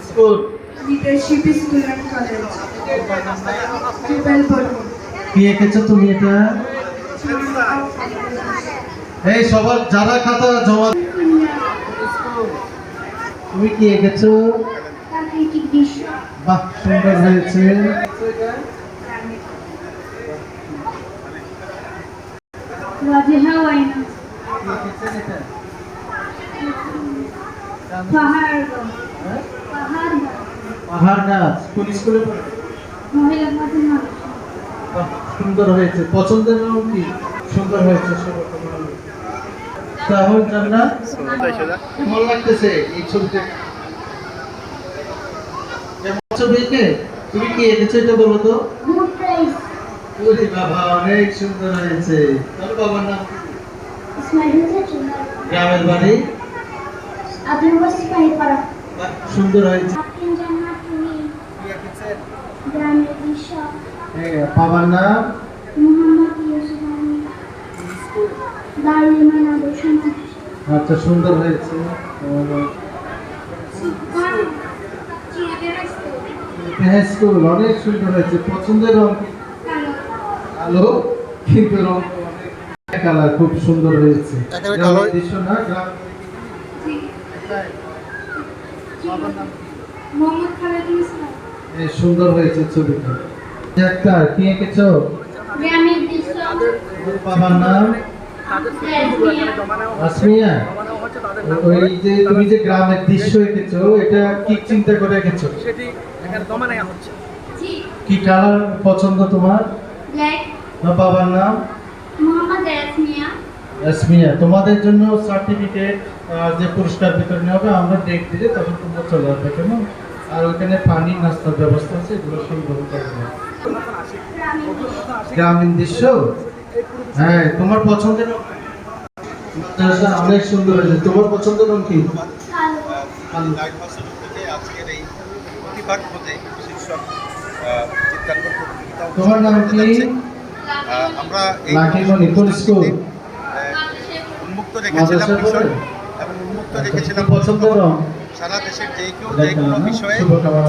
School leadership school and college কি এঁকেছো তুমি এটা? এই সবার যারা খাতা জমা, তুমি কি এঁকেছো? প্রাকৃতিক দৃশ্য বাহ, সুন্দর হয়েছে। ওয়াজিহা ওয়াইনা পাহাড় হ্যাঁ? পাহাড় পাহাড় গাছ কোন স্কুলে পড়ে? মহিলা মাধ্যমিক বাহ, সুন্দর হয়েছে। পছন্দের রং কি? সুন্দর হয়েছে। তাহলে জান্নাত কেমন লাগতেছে এই ছবিটা? কেমন ছবিকে তুমি কি এঁকেছো এটা বলো তো? গুড প্রাইস ওরে বাবা, অনেক সুন্দর হয়েছে। তোর বাবার নাম কি? ইসমাইল হোসেন গ্রামের বাড়ি? আব্দুল ওয়াসিফ পাড়া বাহ, সুন্দর হয়েছে। আপনি জান্নাত তুমি গ্রামের দৃশ্য বাবার নাম? মোহাম্মদ ইউসুফ আলী দারুল ইমান আদর্শ আচ্ছা, সুন্দর হয়েছে। হ্যাঁ, স্কুল অনেক সুন্দর হয়েছে। পছন্দের রং কি? কালো, কিন্তু রং তো অনেক কালার, খুব সুন্দর হয়েছে। গ্রামের দৃশ্য না? বাবার নাম কি? মোহাম্মদ খালেদুল ইসলাম সুন্দর হয়েছে ছবিটা। একটা কি এঁকেছো? গ্রামের দৃশ্য ওর বাবার নাম? আসমিয়া। ওই যে তুমি যে গ্রামের দৃশ্য এঁকেছো, এটা কি চিন্তা করে এঁকেছো? সেটি এখানে জমা নেওয়া হচ্ছে। জি কি কালার পছন্দ তোমার? ব্ল্যাক বাবার নাম? মোহাম্মদ রাসমিয়া আসমিয়া। তোমাদের জন্য সার্টিফিকেট, যে পুরস্কার বিতরণ হবে, আমরা ডেট দিলে তখন তোমরা চলে আসবে, কেমন? আর ওখানে পানি নাস্তার ব্যবস্থা আছে, এগুলো সব ব্যবস্থা করবে। গ্রামীণ দৃশ্য, হ্যাঁ। তোমার পছন্দের রং? অনেক সুন্দর হয়েছে। তোমার পছন্দের রং কি? কালো লাইট হাউসের উদ্যোগে আজকের এই প্রতিভার খোঁজে শীর্ষক চিত্রাঙ্কন প্রতিযোগিতা তোমার নাম কি? আমরা এই লাঠিমণি কোন স্কুল? উন্মুক্ত রেখেছিলাম মাদ্রাসা বিষয় পড়ে? এবং উন্মুক্ত রেখেছিলাম পছন্দের রং? সারা দেশের যে কেউ যে কোনো বিষয়ে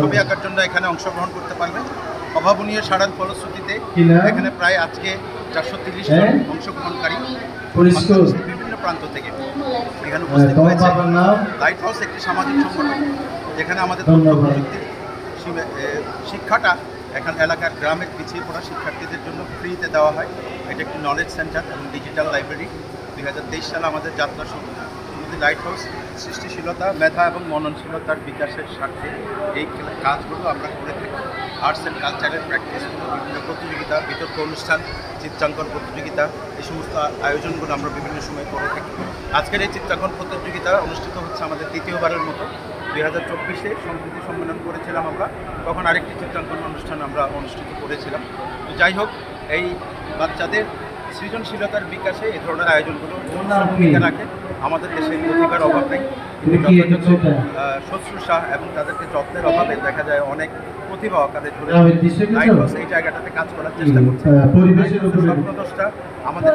ছবি আঁকার জন্য এখানে অংশগ্রহণ করতে পারবে। অভাবনীয় সাড়ার ফলশ্রুতিতে এখানে প্রায় আজকে 430 জন অংশগ্রহণকারী বিভিন্ন প্রান্ত থেকে এখানে উপস্থিত হয়েছে। লাইট হাউস একটি সামাজিক সংগঠন যেখানে আমাদের তথ্য প্রযুক্তির শিক্ষাটা এখানে এলাকার গ্রামের পিছিয়ে পড়া শিক্ষার্থীদের জন্য ফ্রিতে দেওয়া হয়। এটা একটি নলেজ সেন্টার এবং ডিজিটাল লাইব্রেরি। 2023 সালে আমাদের যাত্রা শুরু। আমাদের লাইট হাউস সৃষ্টিশীলতা, মেধা এবং মননশীলতার বিকাশের স্বার্থে এই কাজগুলো আমরা করে থাকি। আর্টস অ্যান্ড কালচারের প্র্যাকটিসগুলো, বিভিন্ন প্রতিযোগিতা, বিতর্ক অনুষ্ঠান, চিত্রাঙ্কন প্রতিযোগিতা, এই সমস্ত আয়োজনগুলো আমরা বিভিন্ন সময় করে থাকি। আজকের এই চিত্রাঙ্কন প্রতিযোগিতা অনুষ্ঠিত হচ্ছে আমাদের তৃতীয়বারের মতো। 2024-এ সংস্কৃতি সম্মেলন করেছিলাম আমরা, তখন আরেকটি চিত্রাঙ্কন অনুষ্ঠান আমরা অনুষ্ঠিত করেছিলাম। তো যাই হোক, এই বাচ্চাদের সৃজনশীলতার বিকাশে এই ধরনের আয়োজনগুলো ভূমিকা রাখে। আমাদের দেশে প্রতিভার অভাব নেই, শুশ্রূষা এবং তাদেরকে যত্নের অভাবে দেখা যায় অনেক প্রতিভা অকালে ধরে এই জায়গাটাতে কাজ করার চেষ্টা করছে। স্বপ্নদোষটা আমাদের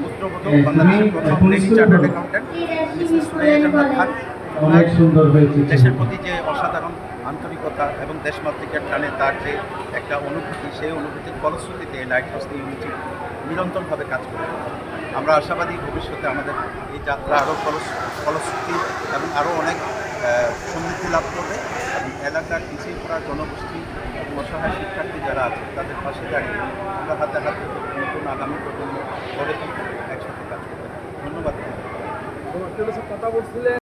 পুত্রবধূ, বাংলাদেশের প্রথম lady chartered accountant Mrs Suraiya জান্নাত খান। অনেক সুন্দর হয়েছে। দেশের প্রতি যে অসাধারণ আন্তরিকতা এবং দেশমাতৃকার টানে তার যে একটা অনুভূতি, সেই অনুভূতির ফলশ্রুতিতে লাইট হাউস ইউনিটি নিরন্তরভাবে কাজ করে। আমরা আশাবাদী ভবিষ্যতে আমাদের এই যাত্রা আরও ফলশ্রুতি এবং আরও অনেক সমৃদ্ধি লাভ করবে এবং এলাকার পিছিয়ে পড়া জনগোষ্ঠী এবং অসহায় শিক্ষার্থী যারা আছে তাদের পাশে দাঁড়িয়ে আমরা হাতে হাতে নতুন আগামী প্রজন্ম গড়ে তুলতে একসাথে কাজ করতে। ধন্যবাদ। কথা বলছিলেন।